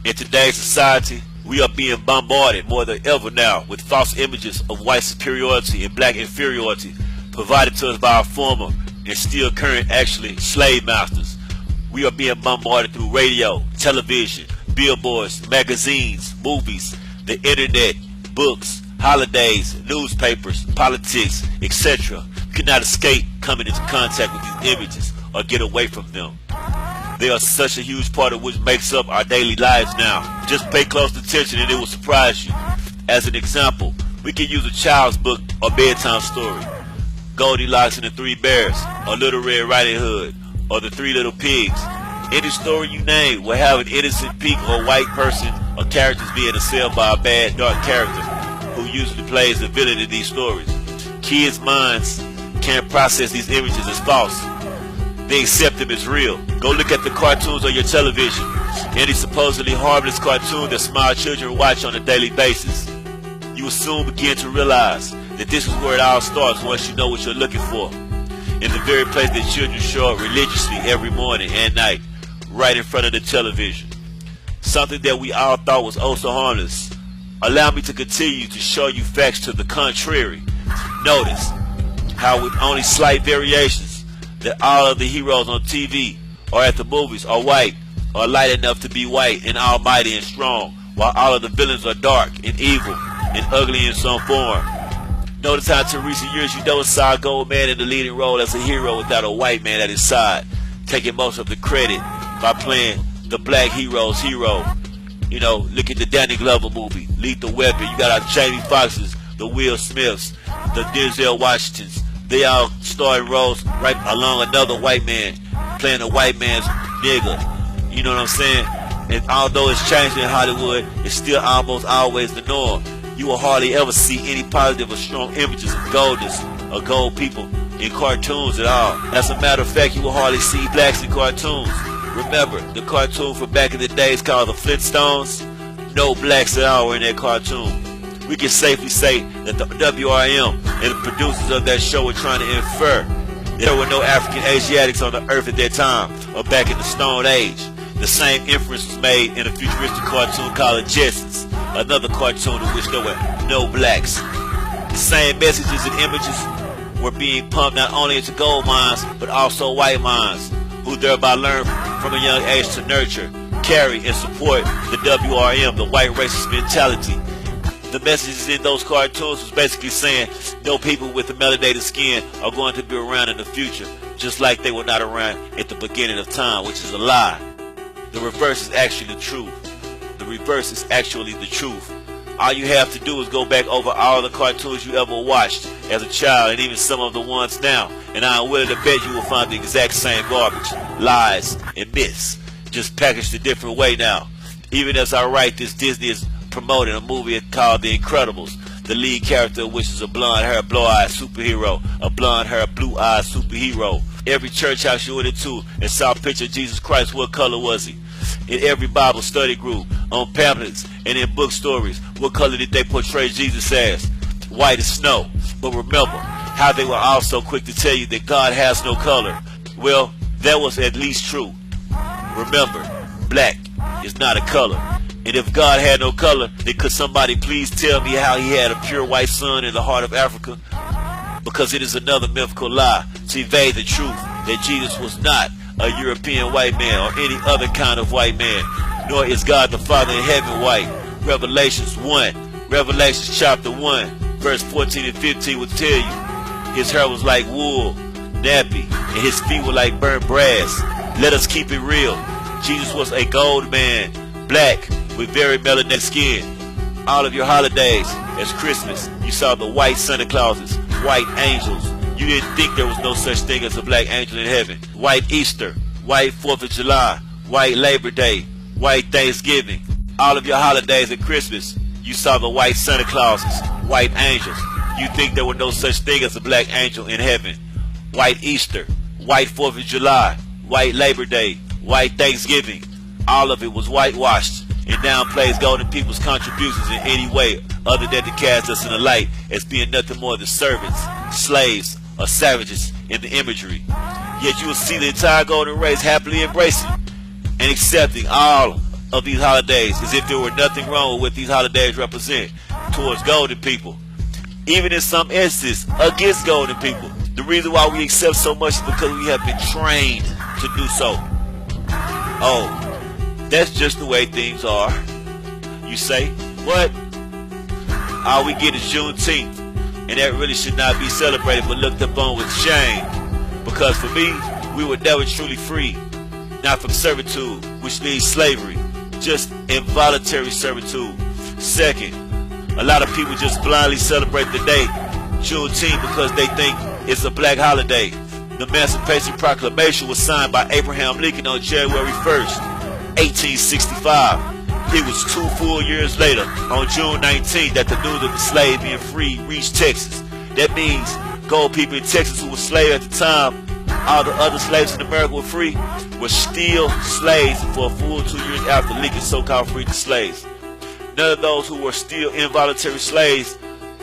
In today's society, we are being bombarded more than ever now with false images of white superiority and black inferiority provided to us by our former and still current actually slave masters. We are being bombarded through radio, television, billboards, magazines, movies, the internet, books, holidays, newspapers, politics, etc. We cannot escape coming into contact with these images or get away from them. They are such a huge part of which makes up our daily lives now. Just pay close attention and it will surprise you. As an example, we can use a child's book or bedtime story. Goldilocks and the Three Bears, or Little Red Riding Hood, or The Three Little Pigs. Any story you name will have an innocent pink or white person or characters being assailed by a bad, dark character who usually plays the villain in these stories. Kids' minds can't process these images as false. They accept them as real. Go look at the cartoons on your television. Any supposedly harmless cartoon that small children watch on a daily basis. You will soon begin to realize that this is where it all starts once you know what you're looking for. In the very place that children show up religiously every morning and night, right in front of the television. Something that we all thought was oh so harmless. Allow me to continue to show you facts to the contrary. Notice how with only slight variations that all of the heroes on TV or at the movies are white, or light enough to be white and almighty and strong, while all of the villains are dark and evil and ugly in some form. Notice how to recent years you don't saw a gold man in the leading role as a hero without a white man at his side, taking most of the credit by playing the black hero's hero. You know, look at the Danny Glover movie, Lethal Weapon. You got our Jamie Foxxes, the Will Smiths, the Denzel Washingtons. They all starring roles right along another white man, playing a white man's nigga. You know what I'm saying? And although it's changed in Hollywood, it's still almost always the norm. You will hardly ever see any positive or strong images of goldness or gold people in cartoons at all. As a matter of fact, you will hardly see blacks in cartoons. Remember, the cartoon from back in the days called the Flintstones? No blacks at all were in that cartoon. We can safely say that the WRM and the producers of that show were trying to infer that there were no African Asiatics on the earth at that time, or back in the Stone Age. The same inference was made in a futuristic cartoon called The Jetsons, another cartoon in which there were no blacks. The same messages and images were being pumped not only into gold mines, but also white minds, who thereby learned from a young age to nurture, carry, and support the WRM, the white racist mentality. The messages in those cartoons was basically saying no people with a melanated skin are going to be around in the future, just like they were not around at the beginning of time, which is a lie. The reverse is actually the truth. The reverse is actually the truth. All you have to do is go back over all the cartoons you ever watched as a child, and even some of the ones now, and I'm willing to bet you will find the exact same garbage, lies, and myths, just packaged a different way now. Even as I write this, Disney is promoting a movie called The Incredibles, the lead character of which is a blonde-haired, blue-eyed superhero, a blonde-haired, blue-eyed superhero. Every church house you went into and saw a picture of Jesus Christ, what color was he? In every Bible study group, on pamphlets, and in book stories, what color did they portray Jesus as? White as snow. But remember how they were also quick to tell you that God has no color. Well, that was at least true. Remember, black is not a color. And if God had no color, then could somebody please tell me how he had a pure white son in the heart of Africa? Because it is another mythical lie to evade the truth that Jesus was not a European white man or any other kind of white man, nor is God the Father in heaven white. Revelations chapter 1, verse 14 and 15 will tell you his hair was like wool, nappy, and his feet were like burnt brass. Let us keep it real. Jesus was a gold man, black, with very melanated skin. All of your holidays, as Christmas, you saw the white Santa Clauses, white angels. You didn't think there was no such thing as a black angel in heaven. White Easter, white 4th of July, white Labor Day, white Thanksgiving. All of your holidays at Christmas, you saw the white Santa Clauses, white angels. You think there was no such thing as a black angel in heaven. White Easter, white 4th of July, white Labor Day, white Thanksgiving. All of it was whitewashed and downplays golden people's contributions in any way other than to cast us in the light as being nothing more than servants, slaves, or savages in the imagery. Yet you will see the entire golden race happily embracing and accepting all of these holidays as if there were nothing wrong with what these holidays represent towards golden people, even in some instances against golden people. The reason why we accept so much is because we have been trained to do so. Oh, that's just the way things are. You say, what? All we get is Juneteenth, and that really should not be celebrated but looked upon with shame. Because for me, we were never truly free, not from servitude, which means slavery, just involuntary servitude. Second, a lot of people just blindly celebrate the day, Juneteenth, because they think it's a black holiday. The Emancipation Proclamation was signed by Abraham Lincoln on January 1st, 1865. It was 2 full years later, on June 19th, that the news of the slave being free reached Texas. That means gold people in Texas who were slaves at the time, all the other slaves in America were free, were still slaves for a full 2 years after Lincoln so-called freed the slaves. None of those who were still involuntary slaves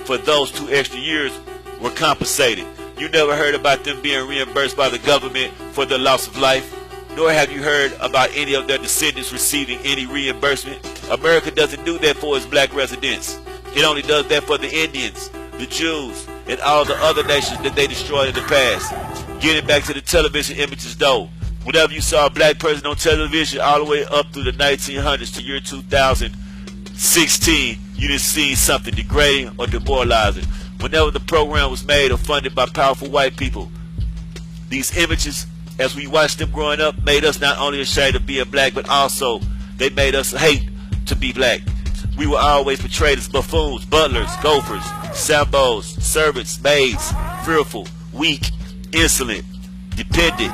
for those 2 extra years were compensated. You never heard about them being reimbursed by the government for the loss of life, nor have you heard about any of their descendants receiving any reimbursement. America doesn't do that for its black residents. It only does that for the Indians, the Jews, and all the other nations that they destroyed in the past. Getting back to the television images though, whenever you saw a black person on television all the way up through the 1900s to year 2016, you didn't see something degrading or demoralizing. Whenever the program was made or funded by powerful white people, these images, as we watched them growing up, made us not only ashamed of being black, but also they made us hate to be black. We were always portrayed as buffoons, butlers, gophers, sambos, servants, maids, fearful, weak, insolent, dependent,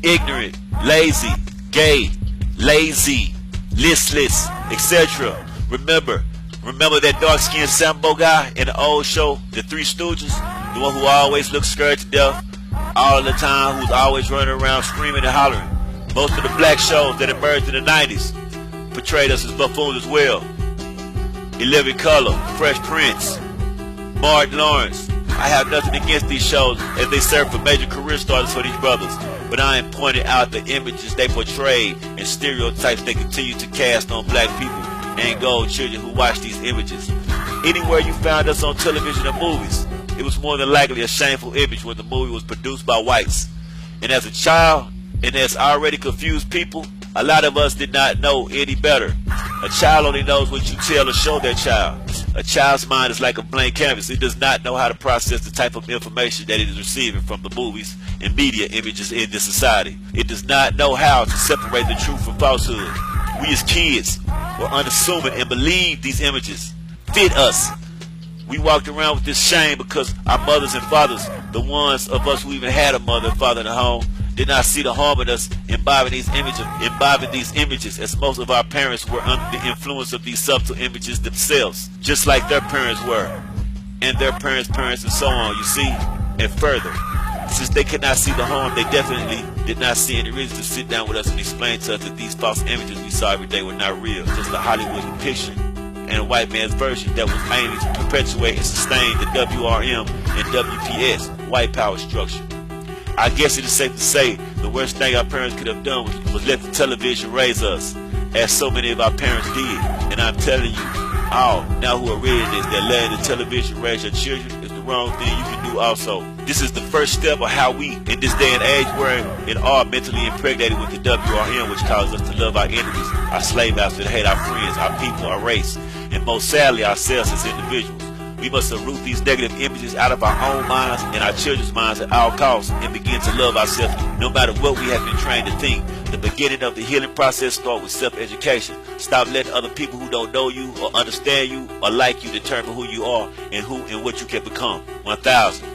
ignorant, lazy, gay, lazy, listless, etc. Remember that dark-skinned Sambo guy in the old show, The Three Stooges? The one who always looked scared to death all the time, who's always running around screaming and hollering. Most of the black shows that emerged in the 90s portrayed us as buffoons as well. In Living Color, Fresh Prince, Martin Lawrence. I have nothing against these shows as they serve for major career starters for these brothers, but I am pointing out the images they portray and stereotypes they continue to cast on black people and gold children who watch these images. Anywhere you found us on television or movies, it was more than likely a shameful image when the movie was produced by whites. And as a child, and as already confused people, a lot of us did not know any better. A child only knows what you tell or show their child. A child's mind is like a blank canvas. It does not know how to process the type of information that it is receiving from the movies and media images in this society. It does not know how to separate the truth from falsehood. We as kids were unassuming and believed these images fit us. We walked around with this shame because our mothers and fathers, the ones of us who even had a mother and father in the home, did not see the harm in us imbibing these images, as most of our parents were under the influence of these subtle images themselves, just like their parents were, and their parents' parents, and so on, you see. And further, since they could not see the harm, they definitely did not see any reason to sit down with us and explain to us that these false images we saw every day were not real, just a Hollywood depiction and a white man's version that was aiming to perpetuate and sustain the WRM and WPS white power structure. I guess it is safe to say the worst thing our parents could have done was let the television raise us, as so many of our parents did. And I'm telling you all, now who are reading this, that letting the television raise your children is the wrong thing you can do also. This is the first step of how we, in this day and age, were and are mentally impregnated with the WRM, which causes us to love our enemies, our slave masters, to hate our friends, our people, our race, and most sadly, ourselves as individuals. We must uproot these negative images out of our own minds and our children's minds at all costs and begin to love ourselves no matter what we have been trained to think. The beginning of the healing process starts with self-education. Stop letting other people who don't know you or understand you or like you determine who you are and who and what you can become. 1000.